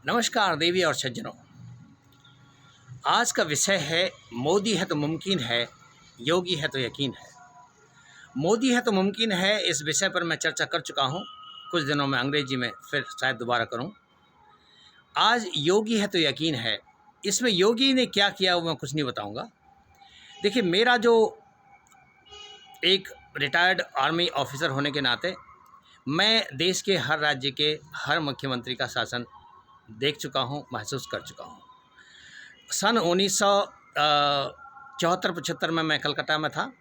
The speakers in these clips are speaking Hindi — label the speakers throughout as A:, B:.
A: नमस्कार देवी और सज्जनों। आज का विषय है मोदी है तो मुमकिन है, योगी है तो यकीन है। मोदी है तो मुमकिन है, इस विषय पर मैं चर्चा कर चुका हूँ। कुछ दिनों में अंग्रेजी में फिर शायद दोबारा करूँ। आज योगी है तो यकीन है। इसमें योगी ने क्या किया वो मैं कुछ नहीं बताऊँगा। देखिए, मेरा जो एक रिटायर्ड आर्मी ऑफिसर होने के नाते मैं देश के हर राज्य के हर मुख्यमंत्री का शासन देख चुका हूँ, महसूस कर चुका हूँ। सन 1974-75 में मैं कलकत्ता में था,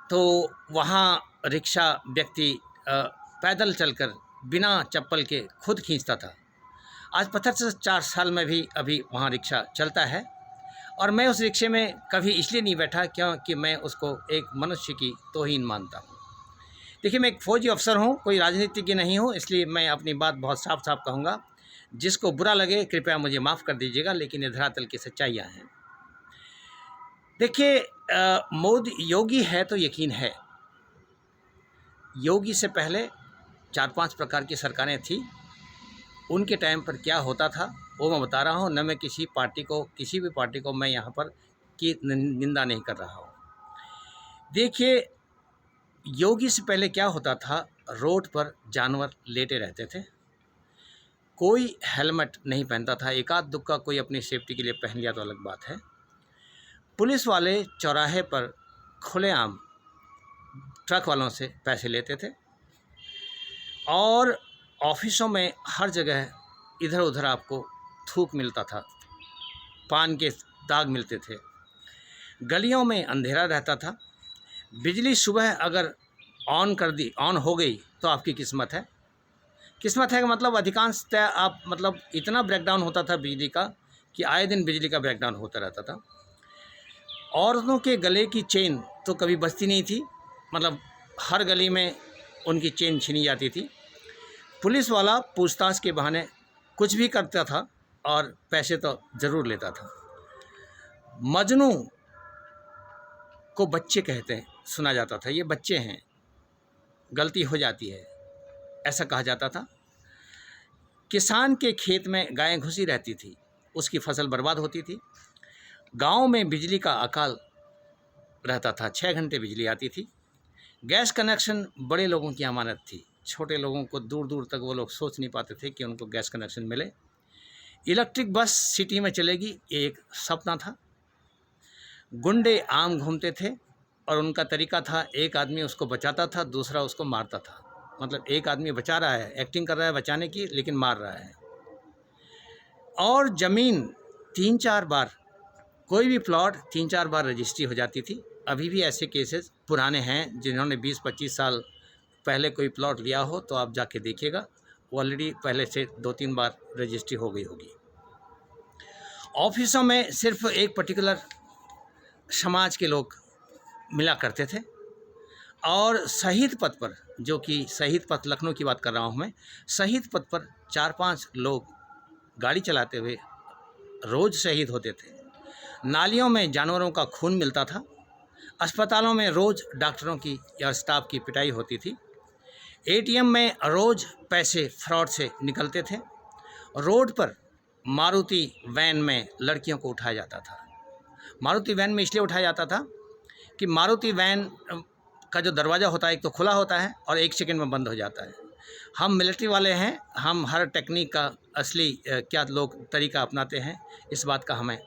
A: तो वहाँ रिक्शा व्यक्ति पैदल चलकर बिना चप्पल के खुद खींचता था। आज 4 साल में भी अभी वहाँ रिक्शा चलता है और मैं उस रिक्शे में कभी इसलिए नहीं बैठा क्योंकि मैं उसको एक मनुष्य की तौहीन मानता हूँ। देखिए, मैं एक फ़ौजी अफसर हूँ, कोई राजनीतिज्ञ नहीं हूँ, इसलिए मैं अपनी बात बहुत साफ साफ कहूँगा। जिसको बुरा लगे कृपया मुझे माफ़ कर दीजिएगा, लेकिन ये धरातल की सच्चाइयाँ हैं। देखिए, मोदी योगी है तो यकीन है। योगी से पहले 4-5 प्रकार की सरकारें थी। उनके टाइम पर क्या होता था वो मैं बता रहा हूँ। न मैं किसी भी पार्टी को मैं यहाँ पर की निंदा नहीं कर रहा हूँ। देखिए, योगी से पहले क्या होता था, रोड पर जानवर लेटे रहते थे, कोई हेलमेट नहीं पहनता था। एकाध दुक्का कोई अपनी सेफ्टी के लिए पहन लिया तो अलग बात है। पुलिस वाले चौराहे पर खुलेआम ट्रक वालों से पैसे लेते थे और ऑफिसों में हर जगह इधर उधर आपको थूक मिलता था, पान के दाग मिलते थे, गलियों में अंधेरा रहता था। बिजली सुबह अगर ऑन हो गई तो आपकी किस्मत है का मतलब अधिकांशतः आप मतलब इतना ब्रेकडाउन होता था बिजली का कि आए दिन बिजली का ब्रेकडाउन होता रहता था। औरतों के गले की चेन तो कभी बचती नहीं थी, मतलब हर गली में उनकी चेन छीनी जाती थी। पुलिस वाला पूछताछ के बहाने कुछ भी करता था और पैसे तो ज़रूर लेता था। मजनू को बच्चे कहते हैं, सुना जाता था, ये बच्चे हैं, गलती हो जाती है, ऐसा कहा जाता था। किसान के खेत में गायें घुसी रहती थी, उसकी फसल बर्बाद होती थी। गांव में बिजली का अकाल रहता था, 6 घंटे बिजली आती थी। गैस कनेक्शन बड़े लोगों की अमानत थी, छोटे लोगों को दूर दूर तक वो लोग सोच नहीं पाते थे कि उनको गैस कनेक्शन मिले। इलेक्ट्रिक बस सिटी में चलेगी, ये एक सपना था। गुंडे आम घूमते थे और उनका तरीका था, एक आदमी उसको बचाता था, दूसरा उसको मारता था। मतलब एक आदमी बचा रहा है, एक्टिंग कर रहा है बचाने की, लेकिन मार रहा है। और ज़मीन 3-4 बार, कोई भी प्लॉट 3-4 बार रजिस्ट्री हो जाती थी। अभी भी ऐसे केसेस पुराने हैं, जिन्होंने 20-25 साल पहले कोई प्लॉट लिया हो तो आप जाके देखिएगा, वो ऑलरेडी पहले से 2-3 बार रजिस्ट्री हो गई होगी। ऑफिसों में सिर्फ एक पर्टिकुलर समाज के लोग मिला करते थे और शहीद पथ पर, जो कि शहीद पथ लखनऊ की बात कर रहा हूँ मैं, शहीद पथ पर 4-5 लोग गाड़ी चलाते हुए रोज़ शहीद होते थे। नालियों में जानवरों का खून मिलता था। अस्पतालों में रोज़ डॉक्टरों की या स्टाफ की पिटाई होती थी। एटीएम में रोज़ पैसे फ्रॉड से निकलते थे। रोड पर मारुति वैन में लड़कियों को उठाया जाता था। मारुति वैन में इसलिए उठाया जाता था कि मारुति वैन का जो दरवाज़ा होता है एक तो खुला होता है और 1 सेकंड में बंद हो जाता है। हम मिलिट्री वाले हैं, हम हर टेक्निक का असली क्या लोग तरीका अपनाते हैं, इस बात का हमें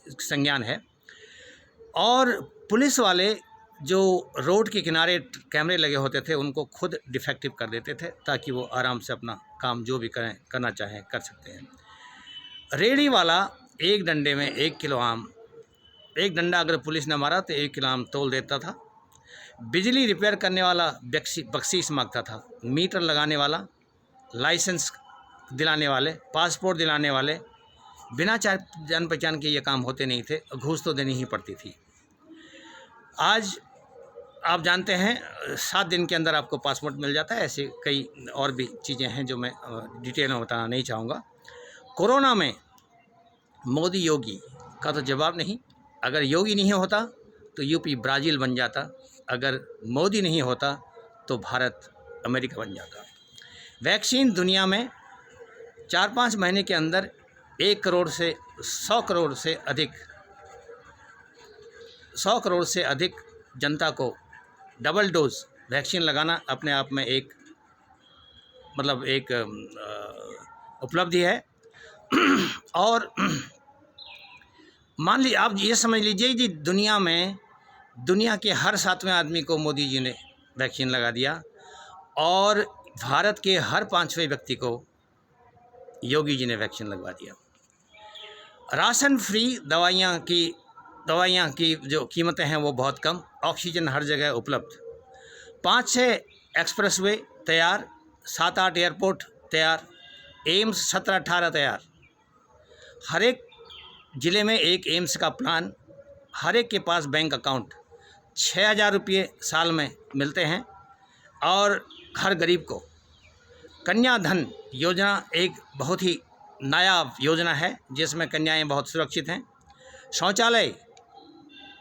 A: संज्ञान है। और पुलिस वाले जो रोड के किनारे कैमरे लगे होते थे उनको खुद डिफेक्टिव कर देते थे ताकि वो आराम से अपना काम जो भी करना चाहें कर सकते हैं। रेडी वाला एक डंडे में 1 किलो आम, एक डंडा अगर पुलिस ने मारा तो 1 किलो आम तोल देता था। बिजली रिपेयर करने वाला बख्शीश मांगता था। मीटर लगाने वाला, लाइसेंस दिलाने वाले, पासपोर्ट दिलाने वाले, बिना जान पहचान के ये काम होते नहीं थे, घूस तो देनी ही पड़ती थी। आज आप जानते हैं 7 दिन के अंदर आपको पासपोर्ट मिल जाता है। ऐसे कई और भी चीज़ें हैं जो मैं डिटेल में बताना नहीं चाहूँगा। कोरोना में मोदी योगी का तो जवाब नहीं। अगर योगी नहीं होता तो यूपी ब्राज़ील बन जाता, अगर मोदी नहीं होता तो भारत अमेरिका बन जाता। वैक्सीन दुनिया में 4-5 महीने के अंदर 1 करोड़ से 100 करोड़ से अधिक 100 करोड़ से अधिक जनता को डबल डोज वैक्सीन लगाना अपने आप में एक मतलब एक उपलब्धि है। और मान लीजिए, आप ये समझ लीजिए कि दुनिया के हर 7वें आदमी को मोदी जी ने वैक्सीन लगा दिया और भारत के हर 5वें व्यक्ति को योगी जी ने वैक्सीन लगवा दिया। राशन फ्री दवाइयाँ की जो कीमतें हैं वो बहुत कम, ऑक्सीजन हर जगह उपलब्ध, 5-6 एक्सप्रेसवे तैयार, 7-8 एयरपोर्ट तैयार, एम्स 17-18 तैयार, हर एक ज़िले में एक एम्स का प्लान, हर एक के पास बैंक अकाउंट, 6,000 रुपये साल में मिलते हैं। और हर गरीब को कन्याधन योजना एक बहुत ही नायाब योजना है जिसमें कन्याएं बहुत सुरक्षित हैं। शौचालय,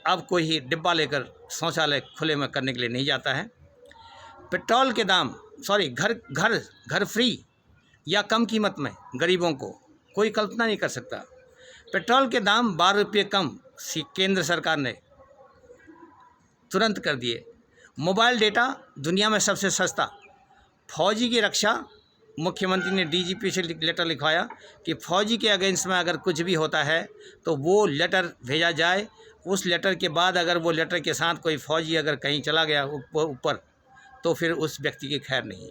A: अब कोई ही डिब्बा लेकर शौचालय खुले में करने के लिए नहीं जाता है। पेट्रोल के दाम घर फ्री या कम कीमत में गरीबों को कोई कल्पना नहीं कर सकता। पेट्रोल के दाम 12 रुपये कम केंद्र सरकार ने तुरंत कर दिए। मोबाइल डेटा दुनिया में सबसे सस्ता। फौजी की रक्षा, मुख्यमंत्री ने डीजीपी से लेटर लिखवाया कि फौजी के अगेंस्ट में अगर कुछ भी होता है तो वो लेटर भेजा जाए। उस लेटर के बाद अगर वो लेटर के साथ कोई फौजी अगर कहीं चला गया ऊपर तो फिर उस व्यक्ति की खैर नहीं।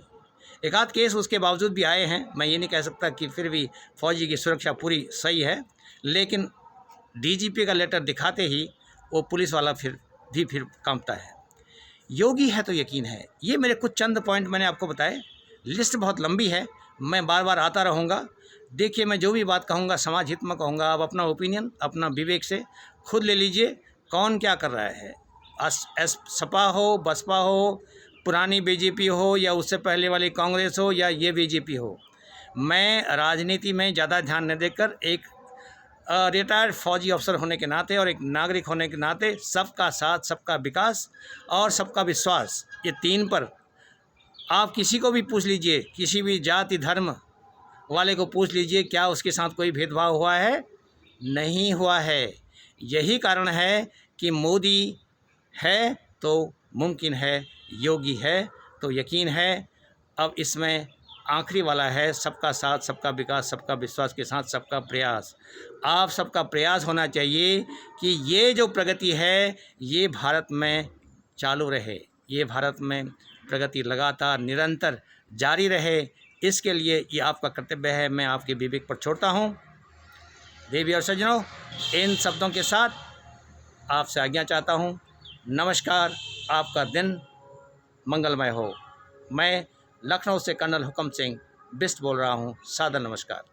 A: एक आध केस उसके बावजूद भी आए हैं, मैं ये नहीं कह सकता कि फिर भी फौजी की सुरक्षा पूरी सही है, लेकिन डीजीपी का लेटर दिखाते ही वो पुलिस वाला फिर कांपता है। योगी है तो यकीन है। ये मेरे कुछ चंद पॉइंट मैंने आपको बताए, लिस्ट बहुत लंबी है, मैं बार बार आता रहूँगा। देखिए, मैं जो भी बात कहूँगा समाज हित में कहूँगा। आप अपना ओपिनियन अपना विवेक से खुद ले लीजिए, कौन क्या कर रहा है। सपा हो, बसपा हो, पुरानी बीजेपी हो या उससे पहले वाली कांग्रेस हो या ये बीजेपी हो, मैं राजनीति में ज़्यादा ध्यान न देकर एक रिटायर्ड फौजी अफसर होने के नाते और एक नागरिक होने के नाते सबका साथ, सबका विकास और सबका विश्वास, ये 3 पर आप किसी को भी पूछ लीजिए, किसी भी जाति धर्म वाले को पूछ लीजिए, क्या उसके साथ कोई भेदभाव हुआ है? नहीं हुआ है। यही कारण है कि मोदी है तो मुमकिन है, योगी है तो यकीन है। अब इसमें आखिरी वाला है, सबका साथ, सबका विकास, सबका विश्वास के साथ सबका प्रयास। आप सबका प्रयास होना चाहिए कि ये जो प्रगति है ये भारत में चालू रहे, ये भारत में प्रगति लगातार निरंतर जारी रहे। इसके लिए ये आपका कर्तव्य है। मैं आपके विवेक पर छोड़ता हूँ। देवी और सज्जनों, इन शब्दों के साथ आपसे आज्ञा चाहता हूँ। नमस्कार, आपका दिन मंगलमय हो। मैं लखनऊ से कर्नल हुक्म सिंह बिष्ट बोल रहा हूँ। सादर नमस्कार।